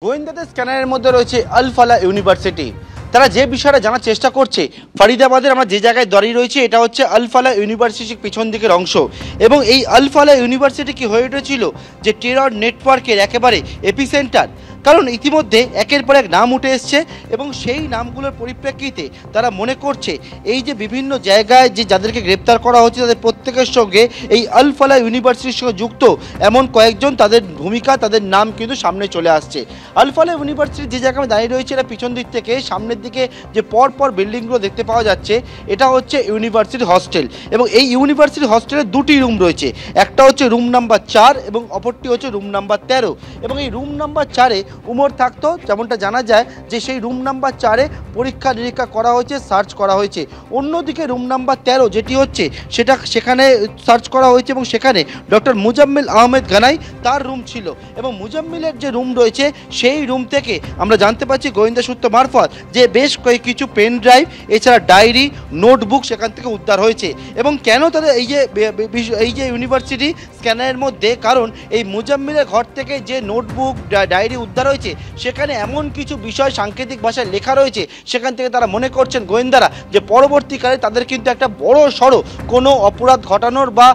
গোয়েন্দাদের স্ক্যানারের মধ্যে রয়েছে আল ফালা ইউনিভার্সিটি। তারা যে বিষয়টা জানার চেষ্টা করছে, ফরিদাবাদের আমরা যে জায়গায় দাঁড়িয়ে রয়েছে এটা হচ্ছে আল ফালা ইউনিভার্সিটির পিছন দিকের অংশ, এবং এই আল ফালা ইউনিভার্সিটি কি হয়ে উঠেছিল যে টেরর নেটওয়ার্কের একেবারে এপিসেন্টার। কারণ ইতিমধ্যে একের পর এক নাম উঠে এসছে এবং সেই নামগুলোর পরিপ্রেক্ষিতে তারা মনে করছে এই যে বিভিন্ন জায়গায় যে যাদেরকে গ্রেপ্তার করা হচ্ছে তাদের প্রত্যেকের সঙ্গে এই আল ফালা ইউনিভার্সিটির সঙ্গে যুক্ত এমন কয়েকজন, তাদের ভূমিকা, তাদের নাম কিন্তু সামনে চলে আসছে। আল ফালা ইউনিভার্সিটির যে জায়গায় দাঁড়িয়ে রয়েছে এটা পিছন দিক থেকে সামনের দিকে যে পরপর বিল্ডিংগুলো দেখতে পাওয়া যাচ্ছে এটা হচ্ছে ইউনিভার্সিটি হস্টেল, এবং এই ইউনিভার্সিটি হস্টেলে দুটি রুম রয়েছে। একটা হচ্ছে রুম নাম্বার 4 এবং অপরটি হচ্ছে রুম নাম্বার 13। এবং এই রুম নাম্বার 4-এ উমর থাকতো, যেমনটা জানা যায় যে সেই রুম নাম্বার 4-এ পরীক্ষা নিরীক্ষা করা হয়েছে, সার্চ করা হয়েছে। অন্যদিকে রুম নাম্বার 13 যেটি হচ্ছে সেখানে সার্চ করা হয়েছে এবং সেখানে ডক্টর মুজাম্মিল আহমেদ গানাই তার রুম ছিল, এবং মুজাম্মিলের যে রুম রয়েছে সেই রুম থেকে আমরা জানতে পারছি গোয়েন্দা সূত্র মারফত যে বেশ কিছু পেন ড্রাইভ, এছাড়া ডায়েরি, নোটবুক সেখান থেকে উদ্ধার হয়েছে। এবং কেন তাদের এই যে ইউনিভার্সিটি স্ক্যানারের মধ্যে, কারণ এই মুজাম্মিলের ঘর থেকে যে নোটবুক, ডায়েরি উদ্ধার হয়েছে সেখানে এমন কিছু বিষয় সাংকেতিক ভাষায় লেখা রয়েছে, সেখান থেকে তারা মনে করছেন গোয়েন্দারা যে পরবর্তীকালে তাদের কিন্তু একটা বড় সড়ো কোনো অপরাধ ঘটানোর বা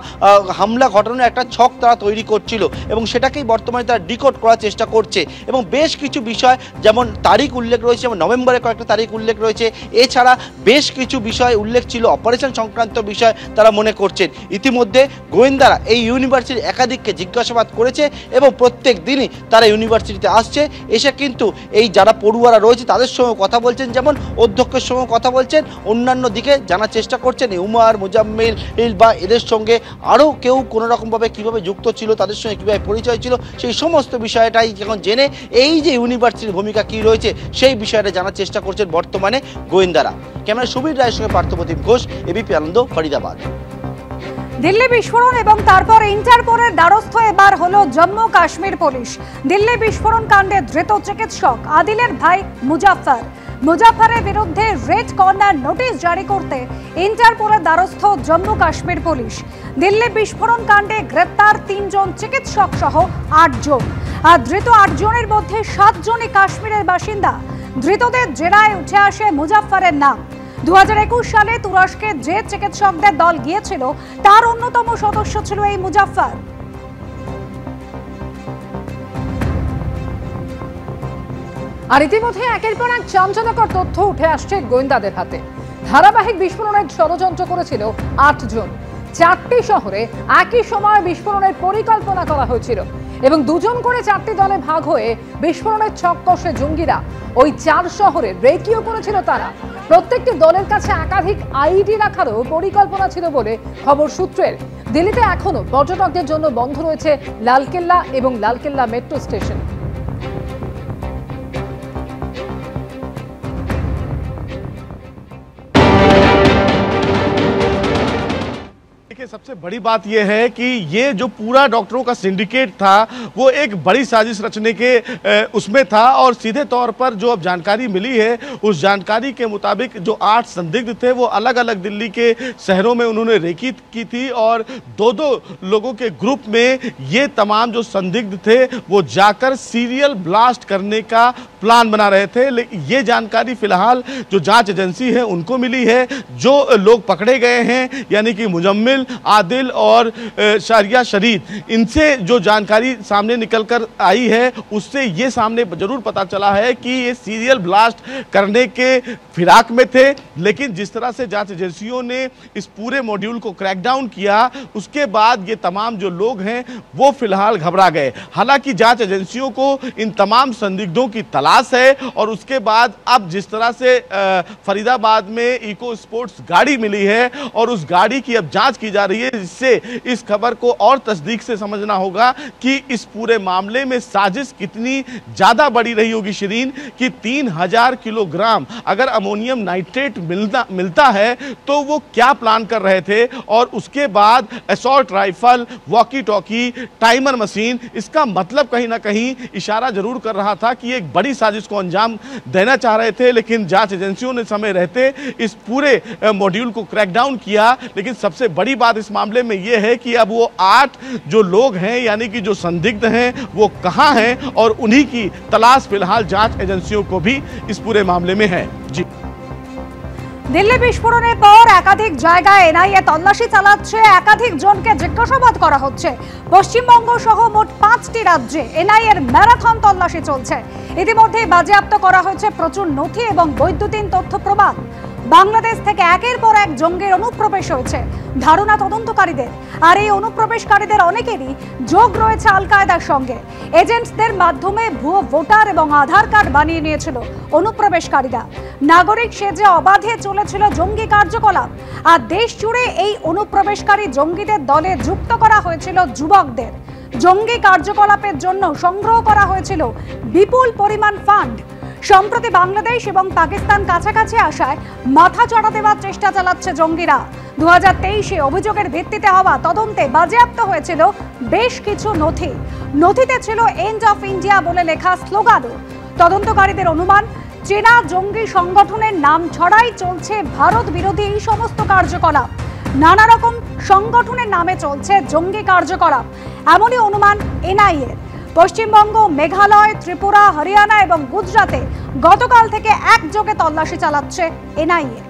হামলা ঘটানোর একটা ছক তারা তৈরি করছিল, এবং সেটাকেই বর্তমানে তারা ডিকোড করার চেষ্টা করছে। এবং বেশ কিছু বিষয় যেমন তারিখ উল্লেখ রয়েছে, যেমন নভেম্বরের কয়েকটা তারিখ উল্লেখ রয়েছে, এছাড়া বেশ কিছু বিষয় উল্লেখ ছিল অপারেশন সংক্রান্ত বিষয় তারা মনে করছেন। ইতিমধ্যে গোয়েন্দারা এই ইউনিভার্সিটির একাধিককে জিজ্ঞাসাবাদ করেছে এবং প্রত্যেক দিনই তারা ইউনিভার্সিটিতে আসছে, এসে কিন্তু এই যারা পড়ুয়ারা রয়েছে তাদের সঙ্গে কথা বলছেন, যেমন অধ্যক্ষের সঙ্গে কথা বলছেন, অন্যান্য দিকে জানার চেষ্টা করছেন উমার, মুজাম্মিল বা এদের সঙ্গে আরও কেউ কোনো রকমভাবে কীভাবে যুক্ত ছিল, তাদের সঙ্গে কীভাবে পরিচয় ছিল, সেই সমস্ত বিষয়টাই যখন জেনে এই যে ইউনিভার্সিটির ভূমিকা কী রয়েছে সেই বিষয়টা জানার চেষ্টা করছেন বর্তমানে গোয়েন্দারা। ক্যামেরা সুবীর রায়ের সঙ্গে পার্থপ্রতিম ঘোষ, এবিপি আনন্দ, ফরিদাবাদ। দিল্লি বিস্ফোরণ এবং তারপর ইন্টারপোলের দ্বারস্থ এবার হলো জম্মু কাশ্মীর পুলিশ। দিল্লি বিস্ফোরণ কাণ্ডে ধৃত চিকিৎসক আদিলের ভাই মুজাফফরের বিরুদ্ধে রেড কর্নার নোটিশ জারি করতে ইন্টারপোলের দ্বারস্থ জম্মু কাশ্মীর পুলিশ। দিল্লি বিস্ফোরণ কাণ্ডে গ্রেপ্তার 3 জন চিকিৎসক সহ 8 জন, আর ধৃত 8 জনের মধ্যে 7 জনই কাশ্মীরের বাসিন্দা। ধৃতদের জেরায় উঠে আসে মুজাফফরের নাম। 2021 সালে তুরস্কে যে চিকিৎসকদের দল গিয়েছিল তার অন্যতম সদস্য ছিল এই মুজাফফর। আর ইতিমধ্যে একের পর এক চাঞ্চল্যকর তথ্য উঠে আসছে গোয়েন্দাদের হাতে। ধারাবাহিক বিস্ফোরণের ষড়যন্ত্র করেছিল 8 জন। 4টি শহরে একই সময় বিস্ফোরণের পরিকল্পনা করা হয়েছিল এবং 2 জন করে 4টি দলে ভাগ হয়ে বিস্ফোরণের ছক কষে জঙ্গিরা ওই 4 শহরে রেকিও করেছিল তারা। প্রত্যেকটি দলের কাছে একাধিক আইডি রাখারও পরিকল্পনা ছিল বলে খবর সূত্রের। দিল্লিতে এখনো পর্যটকদের জন্য বন্ধ রয়েছে লালকেল্লা এবং লালকেল্লা মেট্রো স্টেশন। सबसे बड़ी बात यह है कि ये जो पूरा डॉक्टरों का सिंडिकेट था वो एक बड़ी साजिश रचने के उसमें था, और सीधे तौर पर जो अब जानकारी मिली है उस जानकारी के मुताबिक जो 8 संदिग्ध थे वो अलग अलग दिल्ली के शहरों में उन्होंने रेकी की थी, और 2-2 लोगों के ग्रुप में ये तमाम जो संदिग्ध थे वो जाकर सीरियल ब्लास्ट करने का प्लान बना रहे थे। लेकिन ये जानकारी फिलहाल जो जांच एजेंसी है उनको मिली है। जो लोग पकड़े गए हैं यानी कि मुजम्मिल, आदिल और शारिया शरीद, इनसे जो जानकारी सामने निकल कर आई है उससे ये सामने जरूर पता चला है कि ये सीरियल ब्लास्ट करने के फिराक में थे। लेकिन जिस तरह से जांच एजेंसियों ने इस पूरे मॉड्यूल को क्रैकडाउन किया उसके बाद ये तमाम जो लोग हैं वो फिलहाल घबरा गए। हालांकि जांच एजेंसियों को इन तमाम संदिग्धों की तलाश है, और उसके बाद अब जिस तरह से फरीदाबाद में इको स्पोर्ट्स गाड़ी मिली है और उस गाड़ी की अब जांच की जा रही है, जिससे इस खबर को और तस्दीक से समझना होगा कि इस पूरे मामले में साजिश कितनी ज्यादा बड़ी रही होगी शिरीन, कि 3000 किलोग्राम अगर अमोनियम नाइट्रेट मिलता है तो वो क्या प्लान कर रहे थे। और उसके बाद assault rifle, walkie talkie, timer machine, इसका मतलब कहीं ना कहीं इशारा जरूर कर रहा था कि एक बड़ी साजिश को अंजाम देना चाह रहे थे। लेकिन जांच एजेंसियों ने समय रहते इस पूरे मॉड्यूल को क्रैकडाउन किया। लेकिन सबसे बड़ी बात इसमें मामले में ये है कि अब वो 8 जो लोग हैं यानी कि जो संदिग्ध हैं वो कहां हैं और उन्हीं की तलाश फिलहाल जांच एजेंसियों को भी इस पूरे मामले में है। जी দিল্লি বিস্ফোরণের পর একাধিক জায়গায় এনআইএ তল্লাশি চালাচ্ছে, একাধিক জনকে জিজ্ঞাসাবাদ করা হচ্ছে। পশ্চিমবঙ্গ সহ মোট 5টি রাজ্যে এনআইএর ম্যারাথন তল্লাশি চলছে। ইতিমধ্যে বাজেয়াপ্ত করা হয়েছে প্রচুর নথি এবং বৈদ্যুতিন তথ্য প্রমাণ। বাংলাদেশ থেকে একের পর এক জঙ্গির অনুপ্রবেশ হয়েছে ধারণা তদন্তকারীদের, আর এই অনুপ্রবেশকারীদের অনেকেরই যোগ রয়েছে আল কায়দার সঙ্গে। এজেন্টদের মাধ্যমে ভুয়ো ভোটার এবং আধার কার্ড বানিয়ে নিয়েছিল অনুপ্রবেশকারীরা। নাগরিক সেজে অবাধে চলেছিল জঙ্গি কার্যকলাপ, আর দেশ জুড়ে এই অনুপ্রবেশকারী জঙ্গিদের দলে যুক্ত করা হয়েছিল যুবকদের। জঙ্গি কার্যকলাপের জন্য সংগ্রহ করা হয়েছিল বিপুল পরিমাণ ফান্ড। সম্প্রতি বাংলাদেশ এবং পাকিস্তান কাছাকাছি আসায় মাথা চড়া দেওয়ার চেষ্টা চালাচ্ছে জঙ্গিরা। 2023-এ অভিযোগের ভিত্তিতে হওয়া তদন্তে বাজেয়াপ্ত হয়েছিল বেশ কিছু নথি। নথিতে ছিল এন্ড অফ ইন্ডিয়া বলে লেখা স্লোগানও। তদন্তকারীদের অনুমান, চেনা জঙ্গি সংগঠনের নাম ছড়াই চলছে ভারত বিরোধী এই সমস্ত কার্যকলাপ। নানা রকম সংগঠনের নামে চলছে জঙ্গি কার্যকলাপ, এমনই অনুমান এনআইএর। পশ্চিমবঙ্গ, মেঘালয়, ত্রিপুরা, হরিয়ানা এবং গুজরাটে গতকাল থেকে একযোগে তল্লাশি চালাচ্ছে এনআইএ।